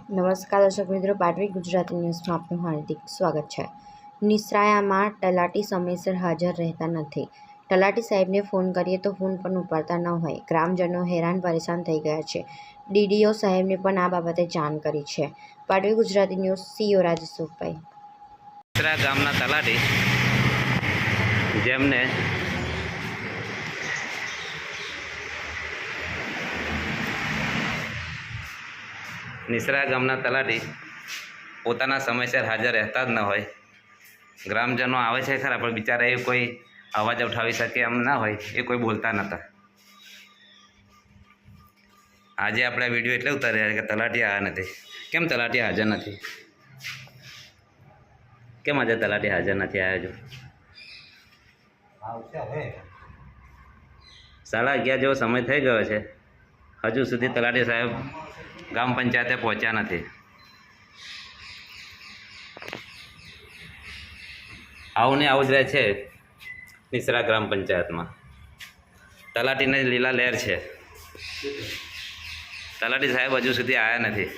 નમસ્કાર દર્શક મિત્રો, પાટવી ગુજરાતી ન્યૂઝમાં આપનું હાર્દિક સ્વાગત છે। નિસરાયામાં તલાટી સમયસર હાજર રહેતા નથી। તલાટી સાહેબને ફોન કરીએ તો ફોન પણ ઉપાડતા ન હોય। ગ્રામજનો હેરાન પરેશાન થઈ ગયા છે। ડીડીઓ સાહેબને પણ આ બાબતે જાણ કરી છે। પાટવી ગુજરાતી ન્યૂઝ સીઓ રાજેશભાઈ। નિસરા ગામના તલાટી જેમને નિસરા ગામના તલાટી પોતાના સમયસર હાજર રહેતા જ ન હોય। ગ્રામજનો આવે છે ખરા, પણ બિચારા એ કોઈ અવાજ ઉઠાવી શકે એમ ના હોય, એ કોઈ બોલતા નહોતા। આજે આપણે વિડીયો એટલે ઉતાર્યા કે તલાટી આવ્યા નથી। કેમ તલાટી હાજર નથી? કેમ આજે તલાટી હાજર નથી આવ્યા? જો 11:30 જેવો સમય થઈ ગયો છે, હજુ સુધી તલાટી સાહેબ ગામ પંચાયતે પહોંચ્યા નથી। આવું ને આવું જ રહે છે નિસરા ગ્રામ પંચાયતમાં। તલાટીને લીલા લહેર છે। તલાટી સાહેબ હજુ સુધી આવ્યા નથી।